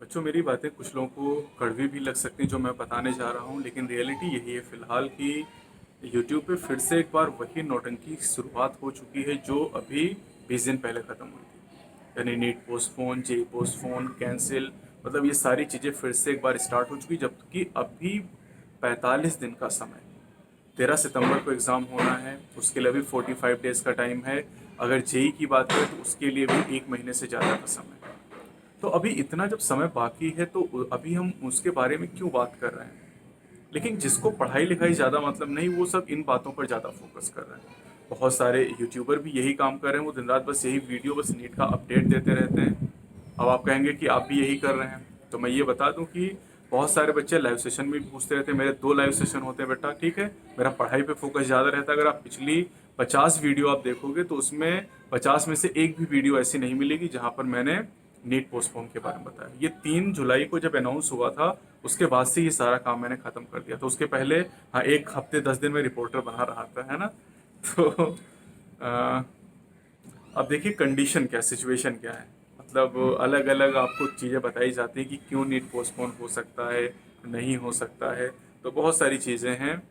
बच्चों, मेरी बातें कुछ लोगों को कड़वी भी लग सकती हैं जो मैं बताने जा रहा हूँ, लेकिन रियलिटी यही है फ़िलहाल कि यूट्यूब पे फिर से एक बार वही नौटंकी की शुरुआत हो चुकी है जो अभी 20 दिन पहले ख़त्म हुई थी। यानी NEET postpone, JEE postpone, cancel, मतलब ये सारी चीज़ें फिर से एक बार स्टार्ट हो चुकी, जबकि अभी 45 दिन का समय, 13 सितंबर को एग्ज़ाम होना है, उसके लिए भी 45 डेज़ का टाइम है। अगर जेईई की बात करें तो उसके लिए भी 1 महीने से ज़्यादा का समय है। तो अभी इतना जब समय बाकी है तो अभी हम उसके बारे में क्यों बात कर रहे हैं। लेकिन जिसको पढ़ाई लिखाई ज़्यादा मतलब नहीं, वो सब इन बातों पर ज़्यादा फोकस कर रहे हैं। बहुत सारे यूट्यूबर भी यही काम कर रहे हैं, वो दिन रात बस यही वीडियो, बस नीट का अपडेट देते रहते हैं। अब आप कहेंगे कि आप भी यही कर रहे हैं, तो मैं ये बता दूं कि बहुत सारे बच्चे लाइव सेशन में भी पूछते रहते हैं। मेरे 2 लाइव सेशन होते हैं बेटा, ठीक है। मेरा पढ़ाई पे फोकस ज़्यादा रहता है। अगर आप पिछली 50 वीडियो आप देखोगे तो उसमें 50 में से एक भी वीडियो ऐसी नहीं मिलेगी जहाँ पर मैंने नीट पोस्टपोन के बारे में बताया। ये 3 जुलाई को जब अनाउंस हुआ था, उसके बाद से ये सारा काम मैंने खत्म कर दिया था। उसके पहले हाँ, 1 हफ्ते 10 दिन में रिपोर्टर बना रहा था, है ना। तो अ, अब देखिए कंडीशन क्या, सिचुएशन क्या है। मतलब अलग अलग आपको चीज़ें बताई जाती हैं कि क्यों नीट पोस्टपोन हो सकता है, नहीं हो सकता है। तो बहुत सारी चीज़ें हैं।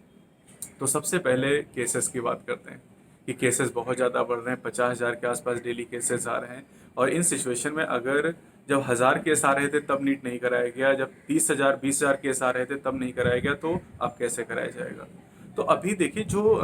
तो सबसे पहले केसेस की बात करते हैं कि केसेस बहुत ज़्यादा बढ़ रहे हैं, 50,000 के आसपास डेली केसेस आ रहे हैं। और इन सिचुएशन में अगर जब 1,000 केस आ रहे थे तब नीट नहीं कराया गया, जब 30,000 20,000 केस आ रहे थे तब नहीं कराया गया, तो अब कैसे कराया जाएगा। तो अभी देखिए, जो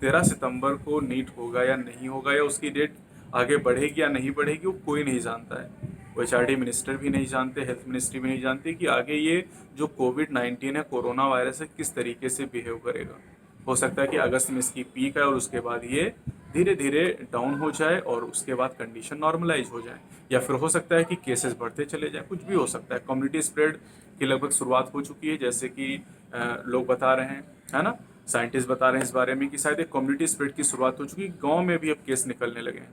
13 सितंबर को नीट होगा या नहीं होगा, या उसकी डेट आगे बढ़ेगी या नहीं बढ़ेगी, वो कोई नहीं जानता है। वो एचआरडी मिनिस्टर भी नहीं जानते, हेल्थ मिनिस्ट्री भी नहीं जानती कि आगे ये जो कोविड 19 है, कोरोना वायरस है, किस तरीके से बिहेव करेगा। हो सकता है कि अगस्त में इसकी पीक है और उसके बाद ये धीरे धीरे डाउन हो जाए और उसके बाद कंडीशन नॉर्मलाइज हो जाए। या फिर हो सकता है कि केसेस बढ़ते चले जाएं, कुछ भी हो सकता है। कम्युनिटी स्प्रेड की लगभग शुरुआत हो चुकी है, जैसे कि लोग बता रहे हैं, है ना। साइंटिस्ट बता रहे हैं इस बारे में कि शायद एक कम्युनिटी स्प्रेड की शुरुआत हो चुकी है, गांव में भी अब केस निकलने लगे हैं।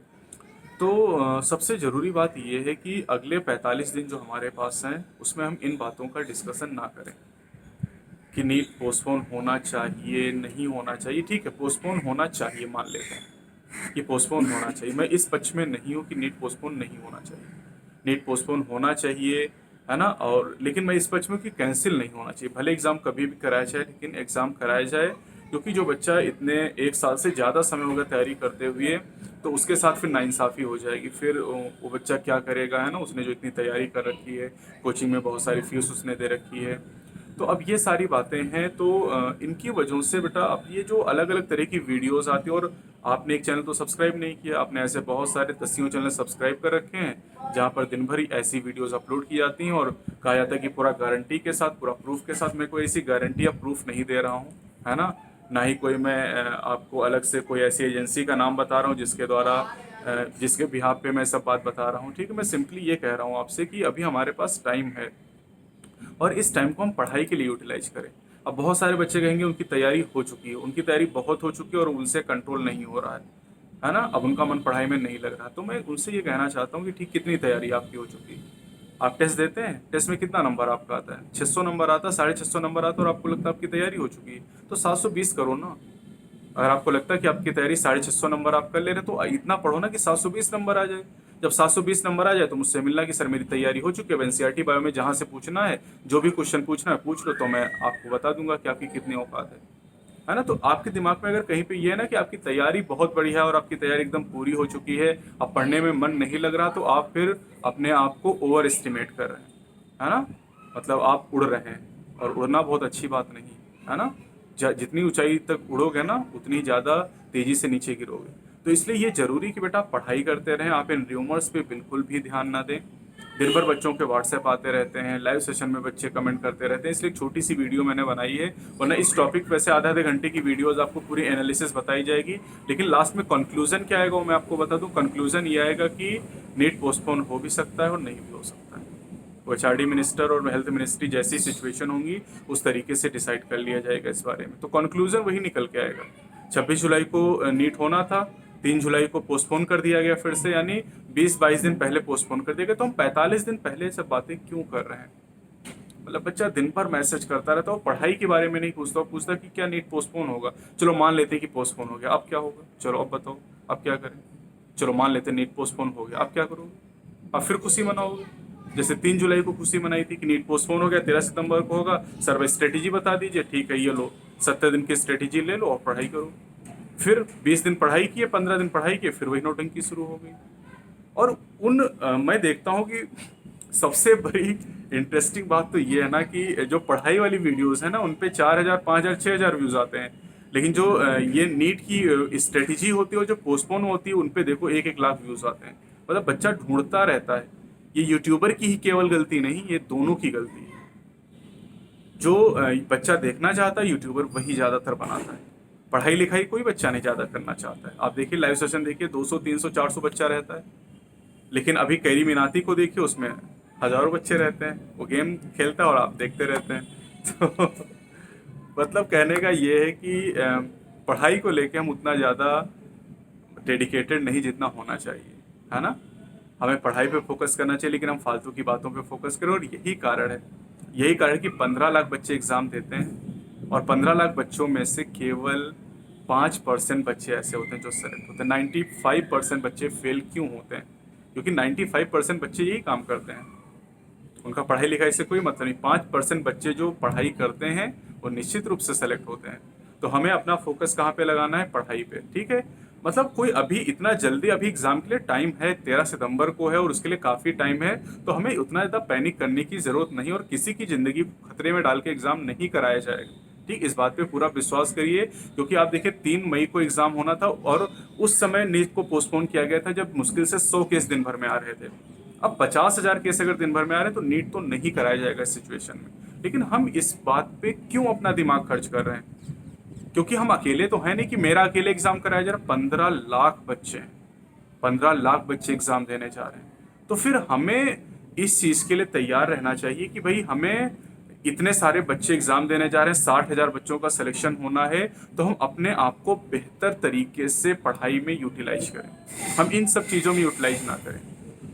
तो सबसे ज़रूरी बात यह है कि अगले 45 दिन जो हमारे पास हैं, उसमें हम इन बातों का डिस्कशन ना करें कि नीट पोस्टपोन होना चाहिए, नहीं होना चाहिए। ठीक है, पोस्टपोन होना चाहिए, मान लेते हैं कि पोस्टपोन होना चाहिए। मैं इस पक्ष में नहीं हूँ कि नीट पोस्टपोन नहीं होना चाहिए। नीट पोस्टपोन होना चाहिए, है ना। और लेकिन मैं इस पक्ष में हूँ कि कैंसिल नहीं होना चाहिए। भले एग्ज़ाम कभी भी कराया जाए, लेकिन एग्ज़ाम कराया जाए, क्योंकि जो बच्चा इतने 1 साल से ज़्यादा समय होगा तैयारी करते हुए, तो उसके साथ फिर नाइंसाफ़ी हो जाएगी। फिर वो बच्चा क्या करेगा, है ना। उसने जो इतनी तैयारी कर रखी है, कोचिंग में बहुत सारी फीस उसने दे रखी है। तो अब ये सारी बातें हैं, तो इनकी वजहों से बेटा अब ये जो अलग अलग तरह की वीडियोस आती है, और आपने एक चैनल तो सब्सक्राइब नहीं किया, आपने ऐसे बहुत सारे दसियों चैनल सब्सक्राइब कर रखे हैं जहाँ पर दिन भर ही ऐसी वीडियोस अपलोड की जाती हैं, और कहा जाता है कि पूरा गारंटी के साथ, पूरा प्रूफ के साथ। मैं कोई ऐसी गारंटी या प्रूफ नहीं दे रहा हूँ, है ना। ना ही कोई मैं आपको अलग से कोई ऐसी एजेंसी का नाम बता रहा हूँ जिसके द्वारा जिसके बिहाफ पे मैं सब बात बता रहा हूँ। ठीक है, मैं सिंपली ये कह रहा हूँ आपसे कि अभी हमारे पास टाइम है, और इस टाइम को हम पढ़ाई के लिए यूटिलाइज करें। अब बहुत सारे बच्चे कहेंगे उनकी तैयारी हो चुकी है, उनकी तैयारी बहुत हो चुकी है और उनसे कंट्रोल नहीं हो रहा है ना। अब उनका मन पढ़ाई में नहीं लग रहा। तो मैं उनसे ये कहना चाहता हूँ कि ठीक, कितनी तैयारी आपकी हो चुकी है। आप टेस्ट देते हैं, टेस्ट में कितना नंबर आपका आता है, 600 नंबर आता है, 650 नंबर आता है, और आपको लगता है आपकी तैयारी हो चुकी है, तो 720 करो ना। अगर आपको लगता है कि आपकी तैयारी 650 नंबर आप कर ले रहे, तो इतना पढ़ो ना कि 720 नंबर आ जाए। जब 720 नंबर आ जाए तो मुझसे मिलना कि सर मेरी तैयारी हो चुकी है। अब एनसीईआरटी बायो में जहाँ से पूछना है, जो भी क्वेश्चन पूछना है पूछ लो, तो मैं आपको बता दूंगा कि आपकी कितनी औकात है ना। तो आपके दिमाग में अगर कहीं पे ये है ना कि आपकी तैयारी बहुत बढ़िया है और आपकी तैयारी एकदम पूरी हो चुकी है, अब पढ़ने में मन नहीं लग रहा, तो आप फिर अपने आप को ओवर एस्टिमेट कर रहे हैं, है ना। मतलब आप उड़ रहे हैं, और उड़ना बहुत अच्छी बात नहीं है ना। जितनी ऊंचाई तक उड़ोगे ना, उतनी ज़्यादा तेज़ी से नीचे गिरोगे। तो इसलिए ये ज़रूरी कि बेटा आप पढ़ाई करते रहें, आप इन र्यूमर्स पे बिल्कुल भी ध्यान ना दें। दिन भर बच्चों के व्हाट्सएप आते रहते हैं, लाइव सेशन में बच्चे कमेंट करते रहते हैं, इसलिए एक छोटी सी वीडियो मैंने बनाई है। वरना इस टॉपिक पे से आधे आधे घंटे की वीडियोस आपको पूरी एनालिसिस बताई जाएगी, लेकिन लास्ट में कंक्लूजन क्या आएगा वो मैं आपको बता दूं। कंक्लूजन ये आएगा कि नीट पोस्टपोन हो भी सकता है और नहीं भी हो सकता है। वो एचआरडी मिनिस्टर और हेल्थ मिनिस्ट्री जैसी सिचुएशन होंगी, उस तरीके से डिसाइड कर लिया जाएगा इस बारे में। तो कंक्लूजन वही निकल के आएगा। 26 जुलाई को नीट होना था, 3 जुलाई को पोस्टपोन कर दिया गया फिर से, यानी 20-22 दिन पहले पोस्टपोन कर दिया गया। तो हम 45 दिन पहले सब बातें क्यों कर रहे हैं। मतलब बच्चा दिन भर मैसेज करता रहता है, वो पढ़ाई के बारे में नहीं पूछता, वो पूछता कि क्या नीट पोस्टपोन होगा। चलो मान लेते हैं कि पोस्टपोन हो गया, अब क्या होगा, चलो अब बताओ, अब क्या करें। चलो मान लेते हैं नीट पोस्टपोन हो गया, अब क्या करोगे। अब फिर खुशी मनाओगे, जैसे 3 जुलाई को खुशी मनाई थी कि नीट पोस्टपोन हो गया, 13 सितंबर को होगा, सर स्ट्रेटेजी बता दीजिए, ठीक है ये लो 70 दिन की स्ट्रेटेजी ले लो और पढ़ाई करो। फिर 20 दिन पढ़ाई किए, 15 दिन पढ़ाई किए, फिर वही नौटंकी शुरू हो गई। और मैं देखता हूँ कि सबसे बड़ी इंटरेस्टिंग बात तो ये है ना कि जो पढ़ाई वाली वीडियोस है ना उन पे 4,000, 5,000, 6,000 व्यूज आते हैं, लेकिन जो ये नीट की स्ट्रेटेजी होती है और जो पोस्टपोन होती है उन पे देखो 1-1 लाख व्यूज आते हैं। मतलब बच्चा ढूंढता रहता है। ये यूट्यूबर की ही केवल गलती नहीं, ये दोनों की गलती है। जो बच्चा देखना चाहता है यूट्यूबर वही ज्यादातर बनाता है। पढ़ाई लिखाई कोई बच्चा नहीं ज्यादा करना चाहता है। आप देखिए लाइव सेशन देखिए, 200, 300, 400 बच्चा रहता है। लेकिन अभी कैरी मिनाती को देखिए, उसमें हजारों बच्चे रहते हैं, वो गेम खेलता है और आप देखते रहते हैं। तो मतलब कहने का ये है कि पढ़ाई को लेके हम उतना ज़्यादा डेडिकेटेड नहीं जितना होना चाहिए, है ना। हमें पढ़ाई पे फोकस करना चाहिए, लेकिन हम फालतू की बातों पे फोकस करें। और यही कारण है कि 15 लाख बच्चे एग्ज़ाम देते हैं और 15 लाख बच्चों में से केवल 5% बच्चे ऐसे होते हैं जो सेलेक्ट होते हैं। 95% बच्चे फेल क्यों होते हैं? क्योंकि 95% बच्चे यही काम करते हैं, उनका पढ़ाई लिखाई से कोई मतलब नहीं। 5% बच्चे जो पढ़ाई करते हैं वो निश्चित रूप से सेलेक्ट होते हैं। तो हमें अपना फोकस कहाँ पे लगाना है? पढ़ाई पे, ठीक है। मतलब कोई अभी इतना जल्दी, अभी एग्जाम के लिए टाइम है, 13 सितंबर को है और उसके लिए काफ़ी टाइम है। तो हमें उतना ज़्यादा पैनिक करने की ज़रूरत नहीं, और किसी की ज़िंदगी खतरे में डाल के एग्ज़ाम नहीं कराया जाएगा, ठीक। इस बात पे पूरा विश्वास करिए, क्योंकि आप देखिए 3 मई को एग्ज़ाम होना था और उस समय नीट को पोस्टपोन किया गया था जब मुश्किल से 100 केस दिन भर में आ रहे थे। अब 50,000 केस अगर दिन भर में आ रहे हैं तो नीट तो नहीं कराया जाएगा इस सिचुएशन में। लेकिन हम इस बात पे क्यों अपना दिमाग खर्च कर रहे हैं? क्योंकि हम अकेले तो है नहीं कि मेरा अकेले एग्जाम कराया जा रहा है। 15 लाख बच्चे हैं, 15 लाख बच्चे एग्जाम देने जा रहे हैं। तो फिर हमें इस चीज के लिए तैयार रहना चाहिए कि भाई हमें इतने सारे बच्चे एग्जाम देने जा रहे हैं, 60,000 बच्चों का सिलेक्शन होना है, तो हम अपने आप को बेहतर तरीके से पढ़ाई में यूटिलाइज करें, हम इन सब चीज़ों में यूटिलाइज ना करें,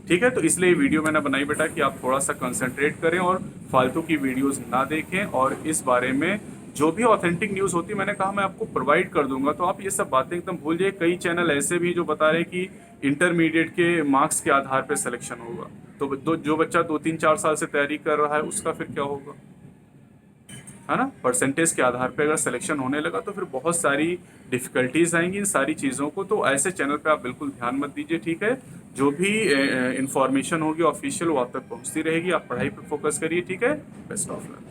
ठीक है। तो इसलिए ये वीडियो मैंने बनाई बेटा कि आप थोड़ा सा कंसंट्रेट करें और फालतू की वीडियोस ना देखें, और इस बारे में जो भी ऑथेंटिक न्यूज़ होती है मैंने कहा मैं आपको प्रोवाइड कर दूंगा। तो आप ये सब बातें एकदम भूल जाइए। कई चैनल ऐसे भी जो बता रहे हैं कि इंटरमीडिएट के मार्क्स के आधार पर सिलेक्शन होगा, तो जो बच्चा 2-3-4 साल से तैयारी कर रहा है उसका फिर क्या होगा, है ना। परसेंटेज के आधार पे अगर सिलेक्शन होने लगा तो फिर बहुत सारी डिफिकल्टीज आएंगी इन सारी चीज़ों को। तो ऐसे चैनल पे आप बिल्कुल ध्यान मत दीजिए, ठीक है। जो भी इंफॉर्मेशन होगी ऑफिशियल वो आप तक पहुंचती रहेगी। आप पढ़ाई पे फोकस करिए, ठीक है। Best of luck.